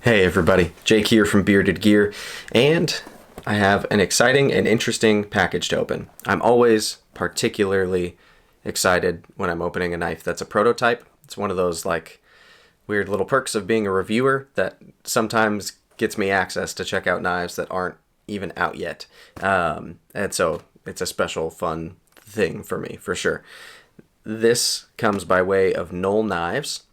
Hey everybody, Jake here from Bearded Gear, and I have an exciting and interesting package to open. I'm always particularly excited when I'm opening a knife that's a prototype. It's one of those like weird little perks of being a reviewer that sometimes gets me access to check out knives that aren't even out yet. And so it's a special fun thing for me, for sure. This comes by way of Null Knives.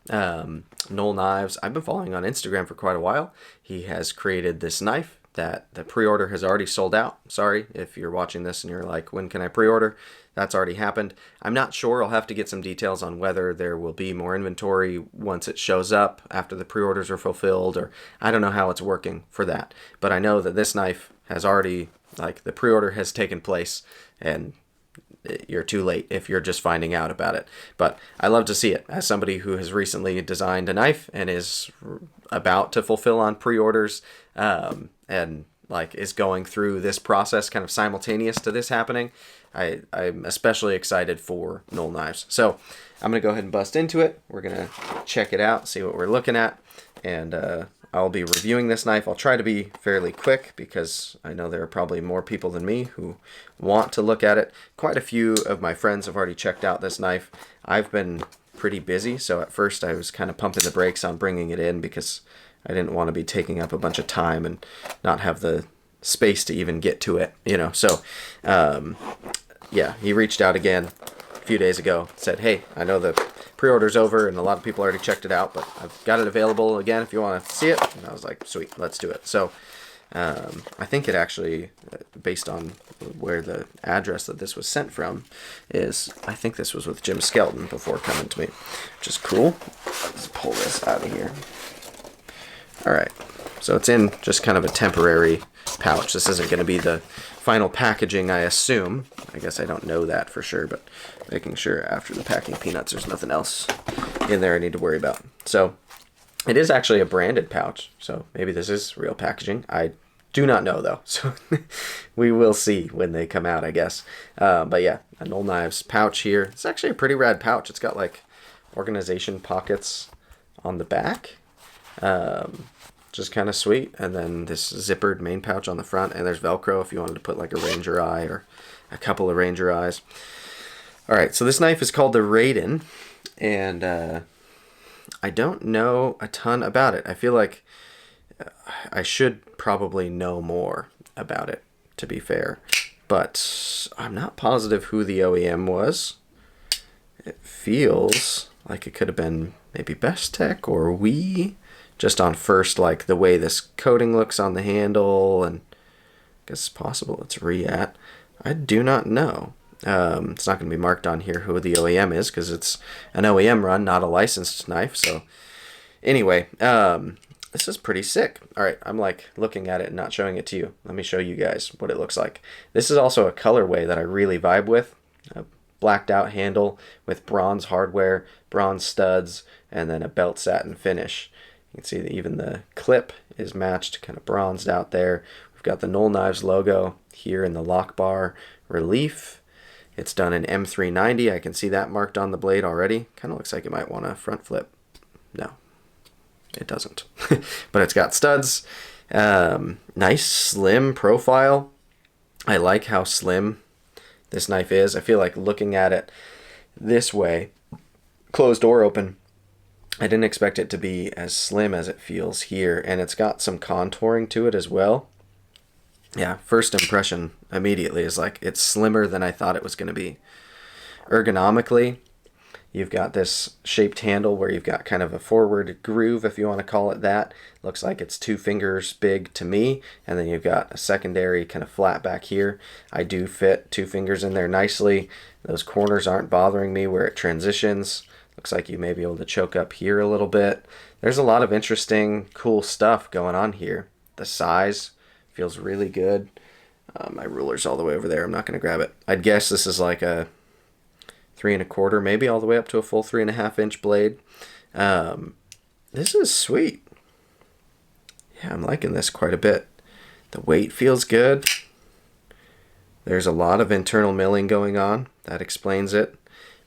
Null Knives, I've been following on Instagram for quite a while. He has created this knife that the pre-order has already sold out. Sorry if you're watching this and you're like, when can I pre-order? That's already happened. I'm not sure. I'll have to get some details on whether there will be more inventory once it shows up after the pre-orders are fulfilled, or I don't know how it's working for that. But I know that this knife has already, like, the pre-order has taken place, and you're too late if you're just finding out about it. But I love to see it as somebody who has recently designed a knife and is about to fulfill on pre-orders, and like is going through this process kind of simultaneous to this happening. I'm especially excited for Null Knives. So I'm going to go ahead and bust into it. We're going to check it out, see what we're looking at, and I'll be reviewing this knife. I'll try to be fairly quick because I know there are probably more people than me who want to look at it. Quite a few of my friends have already checked out this knife. I've been pretty busy, so at first I was kind of pumping the brakes on bringing it in because I didn't want to be taking up a bunch of time and not have the space to even get to it, you know. So, yeah, he reached out again a few days ago, said, hey, I know the pre-order's over and a lot of people already checked it out, but I've got it available again if you want to see it. And I was like, sweet, let's do it. So I think it actually, based on where the address that this was sent from is, I think this was with Jim Skelton before coming to me, which is cool. Let's pull this out of here. All right, so it's in just kind of a temporary pouch. This isn't going to be the final packaging, I assume. I guess I don't know that for sure, but making sure after the packing peanuts there's nothing else in there I need to worry about. So it is actually a branded pouch, so maybe this is real packaging. I do not know though, so we will see when they come out, I guess. But yeah, a Null Knives pouch here. It's actually a pretty rad pouch. It's got like organization pockets on the back, just kind of sweet, and then this zippered main pouch on the front, and there's Velcro if you wanted to put like a Ranger eye or a couple of Ranger eyes. All right, so this knife is called the Raiden, and I don't know a ton about it. I feel like I should probably know more about it, to be fair, but I'm not positive who the OEM was. It feels like it could have been maybe Best Tech or Wii, just on first, like the way this coating looks on the handle, and I guess it's possible it's Reat. I do not know. It's not going to be marked on here who the OEM is because it's an OEM run, not a licensed knife. So anyway, this is pretty sick. All right, I'm like looking at it and not showing it to you. Let me show you guys what it looks like. This is also a colorway that I really vibe with. A blacked out handle with bronze hardware, bronze studs, and then a belt satin finish. You can see that even the clip is matched, kind of bronzed out there. We've got the Null Knives logo here in the lock bar relief. It's done in M390. I can see that marked on the blade already. Kind of looks like it might want a front flip. No, it doesn't. But it's got studs. Nice slim profile. I like how slim this knife is. I feel like looking at it this way, closed door open, I didn't expect it to be as slim as it feels here, and it's got some contouring to it as well. Yeah, first impression immediately is like it's slimmer than I thought it was going to be. Ergonomically, you've got this shaped handle where you've got kind of a forward groove, if you want to call it that. Looks like it's 2 fingers big to me, and then you've got a secondary kind of flat back here. I do fit 2 fingers in there nicely. Those corners aren't bothering me where it transitions. Looks like you may be able to choke up here a little bit. There's a lot of interesting, cool stuff going on here. The size feels really good. My ruler's all the way over there. I'm not going to grab it. I'd guess this is like a 3 1/4, maybe all the way up to a full 3.5 inch blade. This is sweet. Yeah, I'm liking this quite a bit. The weight feels good. There's a lot of internal milling going on. That explains it.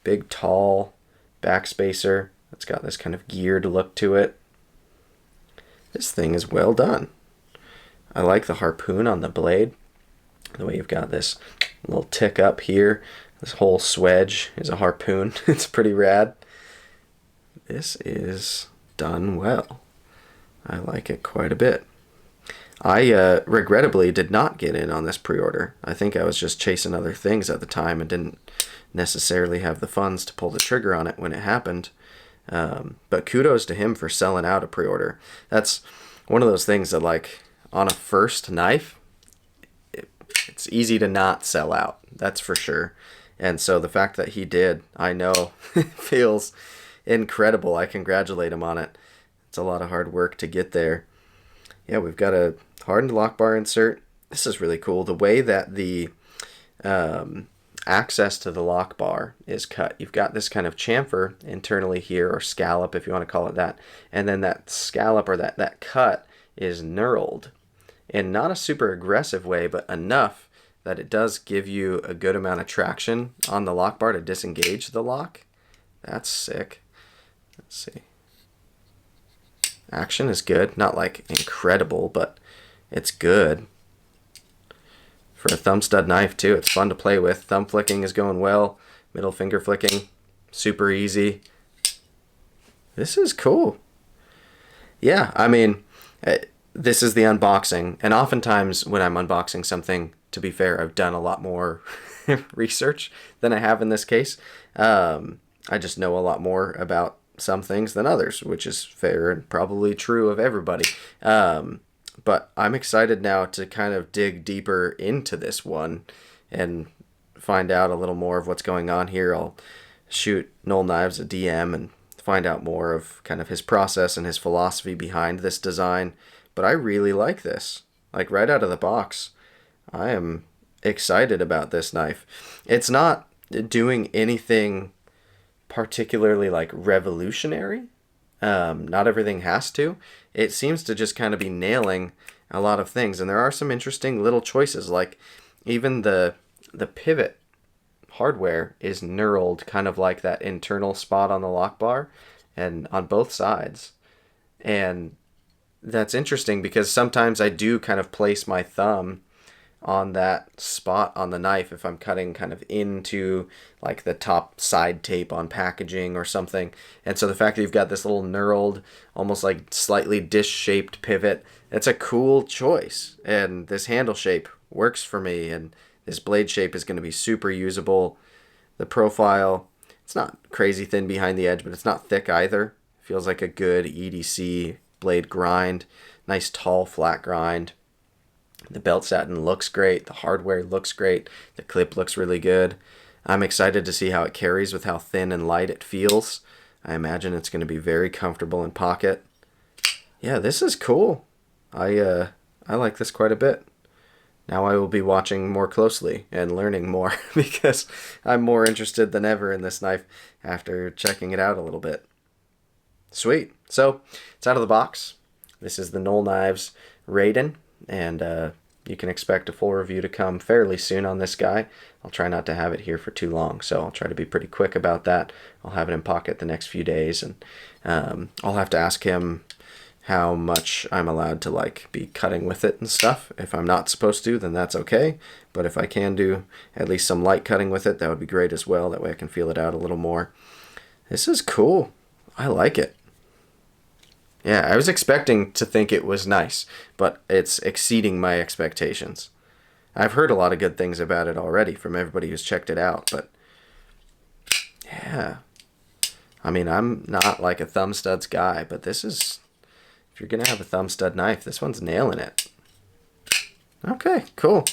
Big, tall backspacer. It's got this kind of geared look to it. This thing is well done. I like the harpoon on the blade. The way you've got this little tick up here. This whole swedge is a harpoon. It's pretty rad. This is done well. I like it quite a bit. I regrettably did not get in on this pre-order. I think I was just chasing other things at the time and didn't necessarily have the funds to pull the trigger on it when it happened. But kudos to him for selling out a pre-order. That's one of those things that, like, on a first knife, it's easy to not sell out. That's for sure. And so the fact that he did, I know, feels incredible. I congratulate him on it. It's a lot of hard work to get there. Yeah, we've got a hardened lock bar insert. This is really cool. The way that the access to the lock bar is cut. You've got this kind of chamfer internally here, or scallop if you want to call it that. And then that scallop, or that cut, is knurled in not a super aggressive way, but enough that it does give you a good amount of traction on the lock bar to disengage the lock. That's sick. Let's see. Action is good. Not like incredible, but it's good. For a thumb stud knife too, it's fun to play with. Thumb flicking is going well. Middle finger flicking, super easy. This is cool. Yeah, I mean, this is the unboxing. And oftentimes when I'm unboxing something, to be fair, I've done a lot more research than I have in this case. I just know a lot more about some things than others, which is fair and probably true of everybody. But I'm excited now to kind of dig deeper into this one and find out a little more of what's going on here. I'll shoot Null Knives a DM and find out more of kind of his process and his philosophy behind this design. But I really like this. Like, right out of the box, I am excited about this knife. It's not doing anything particularly like revolutionary. Not everything has to. It seems to just kind of be nailing a lot of things, and there are some interesting little choices, like even the pivot hardware is knurled kind of like that internal spot on the lock bar and on both sides. And that's interesting because sometimes I do kind of place my thumb on that spot on the knife if I'm cutting kind of into like the top side tape on packaging or something. And so the fact that you've got this little knurled, almost like slightly dish-shaped pivot, it's a cool choice. And this handle shape works for me, and this blade shape is going to be super usable. The profile, it's not crazy thin behind the edge, but it's not thick either. Feels like a good EDC blade grind. Nice tall flat grind. The belt satin looks great. The hardware looks great. The clip looks really good. I'm excited to see how it carries with how thin and light it feels. I imagine it's going to be very comfortable in pocket. Yeah, this is cool. I like this quite a bit. Now I will be watching more closely and learning more because I'm more interested than ever in this knife after checking it out a little bit. Sweet. So, it's out of the box. This is the Null Knives Raiden. And you can expect a full review to come fairly soon on this guy. I'll try not to have it here for too long, so I'll try to be pretty quick about that. I'll have it in pocket the next few days, and I'll have to ask him how much I'm allowed to like be cutting with it and stuff. If I'm not supposed to, then that's okay. But if I can do at least some light cutting with it, that would be great as well. That way I can feel it out a little more. This is cool. I like it. Yeah, I was expecting to think it was nice, but it's exceeding my expectations. I've heard a lot of good things about it already from everybody who's checked it out, but yeah. I mean, I'm not like a thumb studs guy, but this is, if you're going to have a thumb stud knife, this one's nailing it. Okay, cool.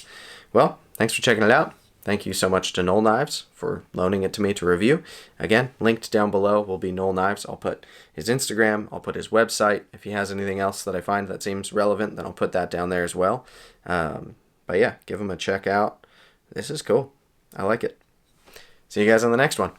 Well, thanks for checking it out. Thank you so much to Null Knives for loaning it to me to review. Again, linked down below will be Null Knives. I'll put his Instagram. I'll put his website. If he has anything else that I find that seems relevant, then I'll put that down there as well. But yeah, give him a check out. This is cool. I like it. See you guys on the next one.